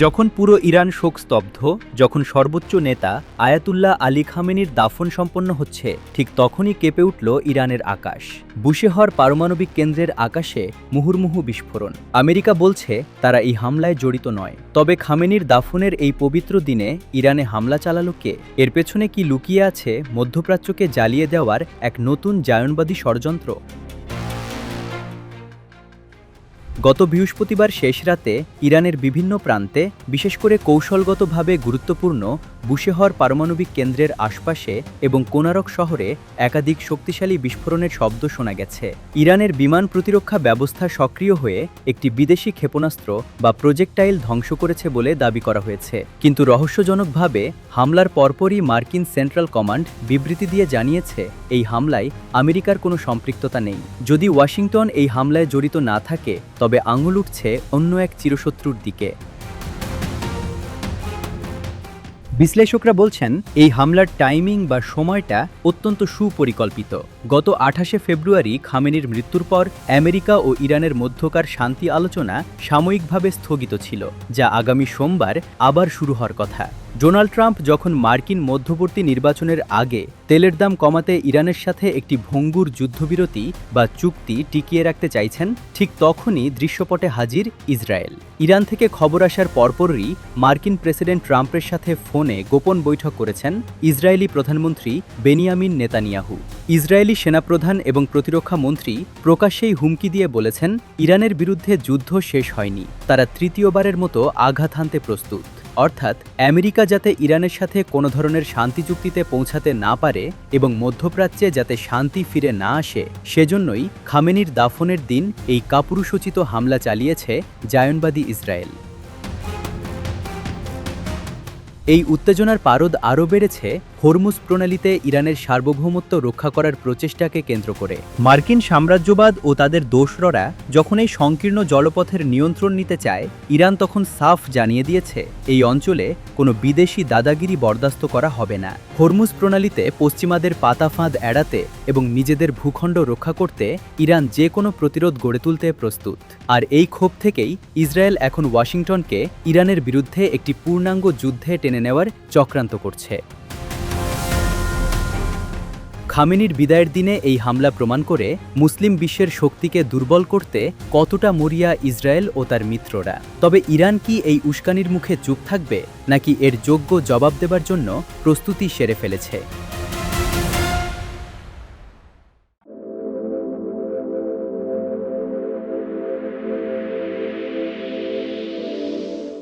যখন পুরো ইরান শোকস্তব্ধ, যখন সর্বোচ্চ নেতা আয়াতুল্লাহ আলী খামেনির দাফন সম্পন্ন হচ্ছে, ঠিক তখনই কেঁপে উঠল ইরানের আকাশ। বুশেহর পারমাণবিক কেন্দ্রের আকাশে মুহুর্মুহু বিস্ফোরণ। আমেরিকা বলছে তারা এই হামলায় জড়িত নয়। তবে খামেনির দাফনের এই পবিত্র দিনে ইরানে হামলা চালালো কে? এর পেছনে কি লুকিয়ে আছে মধ্যপ্রাচ্যকে জ্বালিয়ে দেওয়ার এক নতুন জায়নবাদী ষড়যন্ত্র? গত বৃহস্পতিবার শেষ রাতে ইরানের বিভিন্ন প্রান্তে, বিশেষ করে কৌশলগতভাবে গুরুত্বপূর্ণ বুশেহর পারমাণবিক কেন্দ্রের আশপাশে এবং কোনারক শহরে একাধিক শক্তিশালী বিস্ফোরণের শব্দ শোনা গেছে। ইরানের বিমান প্রতিরক্ষা ব্যবস্থা সক্রিয় হয়ে একটি বিদেশি ক্ষেপণাস্ত্র বা প্রজেক্টাইল ধ্বংস করেছে বলে দাবি করা হয়েছে। কিন্তু রহস্যজনকভাবে হামলার পরপরই মার্কিন সেন্ট্রাল কমান্ড বিবৃতি দিয়ে জানিয়েছে এই হামলায় আমেরিকার কোনো সম্পৃক্ততা নেই। যদি ওয়াশিংটন এই হামলায় জড়িত না থাকে, তবে আঙুল উঠছে অন্য এক চিরশত্রুর দিকে। বিশ্লেষকরা বলছেন এই হামলার টাইমিং বা সময়টা অত্যন্ত সুপরিকল্পিত। গত 28শে ফেব্রুয়ারি খামেনির মৃত্যুর পর আমেরিকা ও ইরানের মধ্যকার শান্তি আলোচনা সাময়িকভাবে স্থগিত ছিল, যা আগামী সোমবার আবার শুরু হওয়ার কথা। ডোনাল্ড ট্রাম্প যখন মার্কিন মধ্যবর্তী নির্বাচনের আগে তেলের দাম কমাতে ইরানের সাথে একটি ভঙ্গুর যুদ্ধবিরতি বা চুক্তি টিকিয়ে রাখতে চাইছেন, ঠিক তখনই দৃশ্যপটে হাজির ইসরায়েল। ইরান থেকে খবর আসার পরপরই মার্কিন প্রেসিডেন্ট ট্রাম্পের সাথে ফোনে গোপন বৈঠক করেছেন ইসরায়েলি প্রধানমন্ত্রী বেনিয়ামিন নেতানিয়াহু। ইসরায়েলি সেনাপ্রধান এবং প্রতিরক্ষা মন্ত্রী প্রকাশ্যেই হুমকি দিয়ে বলেছেন, ইরানের বিরুদ্ধে যুদ্ধ শেষ হয়নি, তারা তৃতীয়বারের মতো আঘাত হানতে প্রস্তুত। অর্থাৎ আমেরিকা যাতে ইরানের সাথে কোনো ধরনের শান্তি চুক্তিতে পৌঁছাতে না পারে এবং মধ্যপ্রাচ্যে যাতে শান্তি ফিরে না আসে, সেজন্যই খামেনির দাফনের দিন এই কাপুরুষোচিত হামলা চালিয়েছে জায়নবাদী ইসরায়েল। এই উত্তেজনার পারদ আরও বেড়েছে হরমুজ প্রণালীতে ইরানের সার্বভৌমত্ব রক্ষা করার প্রচেষ্টাকে কেন্দ্র করে। মার্কিন সাম্রাজ্যবাদ ও তাদের দোসররা যখন এই সংকীর্ণ জলপথের নিয়ন্ত্রণ নিতে চায়, ইরান তখন সাফ জানিয়ে দিয়েছে এই অঞ্চলে কোনো বিদেশি দাদাগিরি বরদাস্ত করা হবে না। হরমুজ প্রণালীতে পশ্চিমাদের পাতাফাঁদ এড়াতে এবং নিজেদের ভূখণ্ড রক্ষা করতে ইরান যে কোনো প্রতিরোধ গড়ে তুলতে প্রস্তুত। আর এই ক্ষোভ থেকেই ইসরায়েল এখন ওয়াশিংটনকে ইরানের বিরুদ্ধে একটি পূর্ণাঙ্গ যুদ্ধে টেনে নেওয়ার চক্রান্ত করছে। খামেনির বিদায়ের দিনে এই হামলা প্রমাণ করে মুসলিম বিশ্বের শক্তিকে দুর্বল করতে কতটা মরিয়া ইসরায়েল ও তার মিত্ররা। তবে ইরান কি এই উস্কানির মুখে চুপ থাকবে, নাকি এর যোগ্য জবাব দেবার জন্য প্রস্তুতি সেরে ফেলেছে?